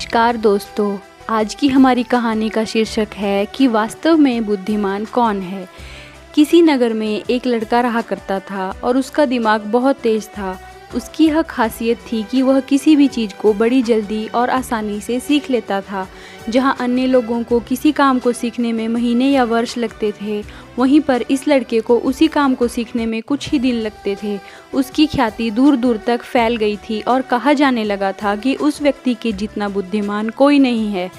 नमस्कार दोस्तों, आज की हमारी कहानी का शीर्षक है कि वास्तव में बुद्धिमान कौन है। किसी नगर में एक लड़का रहा करता था और उसका दिमाग बहुत तेज था। उसकी यह खासियत थी कि वह किसी भी चीज़ को बड़ी जल्दी और आसानी से सीख लेता था। जहां अन्य लोगों को किसी काम को सीखने में महीने या वर्ष लगते थे, वहीं पर इस लड़के को उसी काम को सीखने में कुछ ही दिन लगते थे। उसकी ख्याति दूर दूर तक फैल गई थी और कहा जाने लगा था कि उस व्यक्ति के जितना बुद्धिमान कोई नहीं है।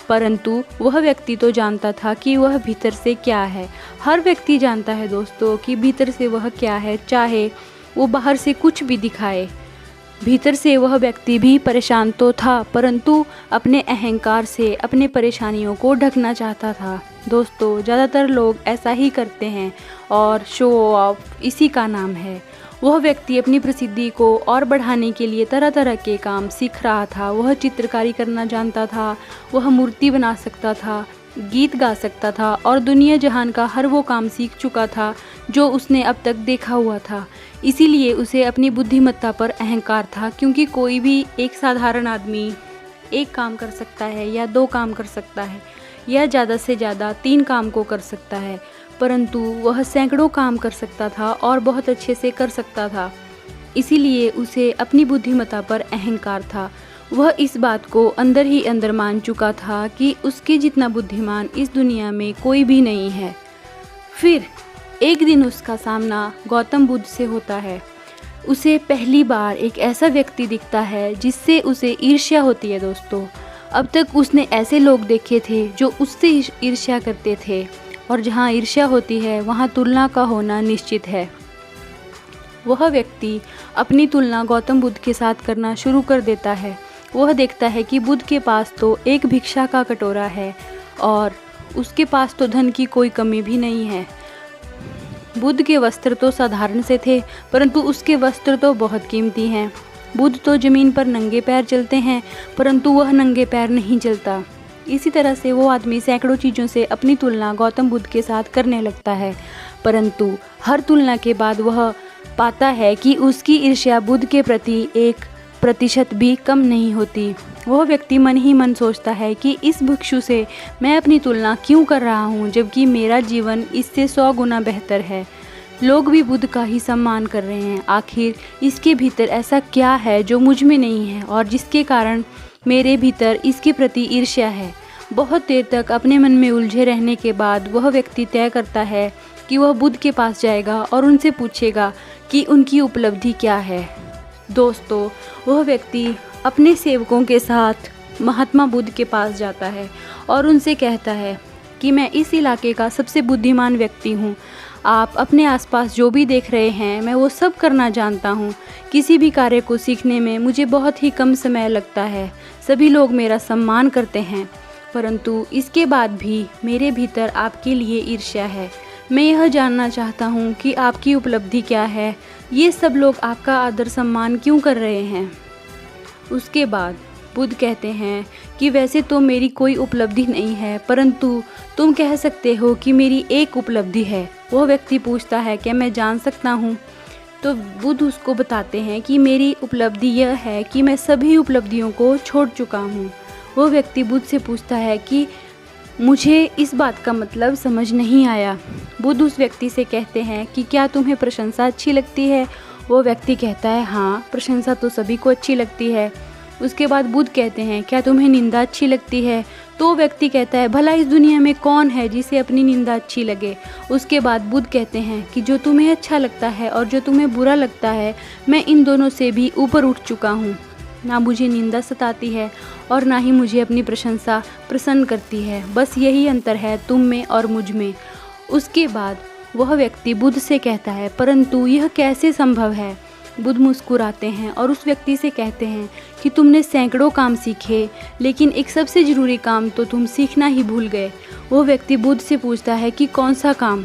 परंतु वह व्यक्ति तो जानता था कि वह भीतर से क्या है। हर व्यक्ति जानता है दोस्तों कि भीतर से वह क्या है, चाहे वो बाहर से कुछ भी दिखाए। भीतर से वह व्यक्ति भी परेशान तो था, परंतु अपने अहंकार से अपने परेशानियों को ढकना चाहता था। दोस्तों, ज़्यादातर लोग ऐसा ही करते हैं और शो ऑफ इसी का नाम है। वह व्यक्ति अपनी प्रसिद्धि को और बढ़ाने के लिए तरह तरह के काम सीख रहा था। वह चित्रकारी करना जानता था, वह मूर्ति बना सकता था, गीत गा सकता था और दुनिया जहान का हर वो काम सीख चुका था जो उसने अब तक देखा हुआ था। इसीलिए उसे अपनी बुद्धिमत्ता पर अहंकार था, क्योंकि कोई भी एक साधारण आदमी एक काम कर सकता है या दो काम कर सकता है या ज़्यादा से ज़्यादा 3 काम को कर सकता है, परंतु वह सैकड़ों काम कर सकता था और बहुत अच्छे से कर सकता था। इसीलिए उसे अपनी बुद्धिमत्ता पर अहंकार था। वह इस बात को अंदर ही अंदर मान चुका था कि उसके जितना बुद्धिमान इस दुनिया में कोई भी नहीं है। फिर एक दिन उसका सामना गौतम बुद्ध से होता है। उसे पहली बार एक ऐसा व्यक्ति दिखता है जिससे उसे ईर्ष्या होती है। दोस्तों, अब तक उसने ऐसे लोग देखे थे जो उससे ईर्ष्या करते थे, और जहाँ ईर्ष्या होती है वहाँ तुलना का होना निश्चित है। वह व्यक्ति अपनी तुलना गौतम बुद्ध के साथ करना शुरू कर देता है। वह देखता है कि बुद्ध के पास तो एक भिक्षा का कटोरा है और उसके पास तो धन की कोई कमी भी नहीं है। बुद्ध के वस्त्र तो साधारण से थे, परंतु उसके वस्त्र तो बहुत कीमती हैं। बुद्ध तो ज़मीन पर नंगे पैर चलते हैं, परंतु वह नंगे पैर नहीं चलता। इसी तरह से वो आदमी सैकड़ों चीज़ों से अपनी तुलना गौतम बुद्ध के साथ करने लगता है, परंतु हर तुलना के बाद वह पाता है कि उसकी ईर्ष्या बुद्ध के प्रति 1% भी कम नहीं होती। वह व्यक्ति मन ही मन सोचता है कि इस भिक्षु से मैं अपनी तुलना क्यों कर रहा हूँ, जबकि मेरा जीवन इससे 100 गुना बेहतर है। लोग भी बुद्ध का ही सम्मान कर रहे हैं। आखिर इसके भीतर ऐसा क्या है जो मुझ में नहीं है और जिसके कारण मेरे भीतर इसके प्रति ईर्ष्या है। बहुत देर तक अपने मन में उलझे रहने के बाद वह व्यक्ति तय करता है कि वह बुद्ध के पास जाएगा और उनसे पूछेगा कि उनकी उपलब्धि क्या है। दोस्तों, वह व्यक्ति अपने सेवकों के साथ महात्मा बुद्ध के पास जाता है और उनसे कहता है कि मैं इस इलाके का सबसे बुद्धिमान व्यक्ति हूँ। आप अपने आसपास जो भी देख रहे हैं, मैं वो सब करना जानता हूँ। किसी भी कार्य को सीखने में मुझे बहुत ही कम समय लगता है। सभी लोग मेरा सम्मान करते हैं, परंतु इसके बाद भी मेरे भीतर आपके लिए ईर्ष्या है। मैं यह जानना चाहता हूँ कि आपकी उपलब्धि क्या है। ये सब लोग आपका आदर सम्मान क्यों कर रहे हैं। उसके बाद बुद्ध कहते हैं कि वैसे तो मेरी कोई उपलब्धि नहीं है, परंतु तुम कह सकते हो कि मेरी एक उपलब्धि है। वह व्यक्ति पूछता है क्या मैं जान सकता हूँ। तो बुद्ध उसको बताते हैं कि मेरी उपलब्धि यह है कि मैं सभी उपलब्धियों को छोड़ चुका हूँ। वह व्यक्ति बुद्ध से पूछता है कि मुझे इस बात का मतलब समझ नहीं आया। बुद्ध उस व्यक्ति से कहते हैं कि क्या तुम्हें प्रशंसा अच्छी लगती है। वो व्यक्ति कहता है हाँ, प्रशंसा तो सभी को अच्छी लगती है। उसके बाद बुद्ध कहते हैं क्या तुम्हें निंदा अच्छी लगती है। तो व्यक्ति कहता है भला इस दुनिया में कौन है जिसे अपनी निंदा अच्छी लगे। उसके बाद बुद्ध कहते हैं कि जो तुम्हें अच्छा लगता है और जो तुम्हें बुरा लगता है, मैं इन दोनों से भी ऊपर उठ चुका हूँ। ना मुझे निंदा सताती है और ना ही मुझे अपनी प्रशंसा प्रसन्न करती है। बस यही अंतर है तुम में और मुझ में। उसके बाद वह व्यक्ति बुद्ध से कहता है परंतु यह कैसे संभव है। बुद्ध मुस्कुराते हैं और उस व्यक्ति से कहते हैं कि तुमने सैकड़ों काम सीखे, लेकिन एक सबसे ज़रूरी काम तो तुम सीखना ही भूल गए। वह व्यक्ति बुद्ध से पूछता है कि कौन सा काम।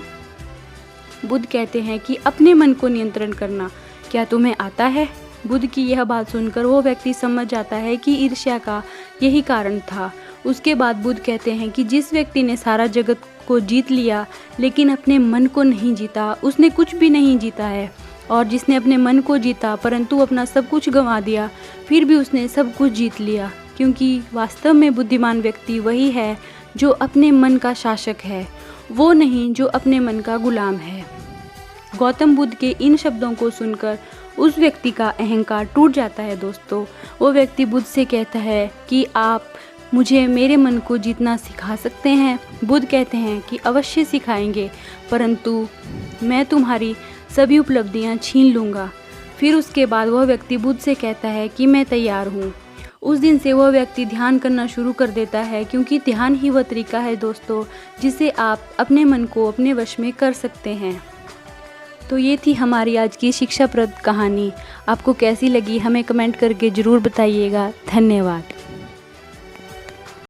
बुद्ध कहते हैं कि अपने मन को नियंत्रण करना। क्या तुम्हें आता है। बुद्ध की यह बात सुनकर वो व्यक्ति समझ जाता है कि ईर्ष्या का यही कारण था। उसके बाद बुद्ध कहते हैं कि जिस व्यक्ति ने सारा जगत को जीत लिया लेकिन अपने मन को नहीं जीता, उसने कुछ भी नहीं जीता है। और जिसने अपने मन को जीता परंतु अपना सब कुछ गंवा दिया, फिर भी उसने सब कुछ जीत लिया। क्योंकि वास्तव में बुद्धिमान व्यक्ति वही है जो अपने मन का शासक है, वो नहीं जो अपने मन का गुलाम है। गौतम बुद्ध के इन शब्दों को सुनकर उस व्यक्ति का अहंकार टूट जाता है दोस्तों। वो व्यक्ति बुद्ध से कहता है कि आप मुझे मेरे मन को जीतना सिखा सकते हैं। बुद्ध कहते हैं कि अवश्य सिखाएंगे, परंतु मैं तुम्हारी सभी उपलब्धियां छीन लूँगा। फिर उसके बाद वह व्यक्ति बुद्ध से कहता है कि मैं तैयार हूँ। उस दिन से वह व्यक्ति ध्यान करना शुरू कर देता है, क्योंकि ध्यान ही वह तरीका है दोस्तों जिसे आप अपने मन को अपने वश में कर सकते हैं। तो ये थी हमारी आज की शिक्षाप्रद कहानी। आपको कैसी लगी हमें कमेंट करके ज़रूर बताइएगा। धन्यवाद।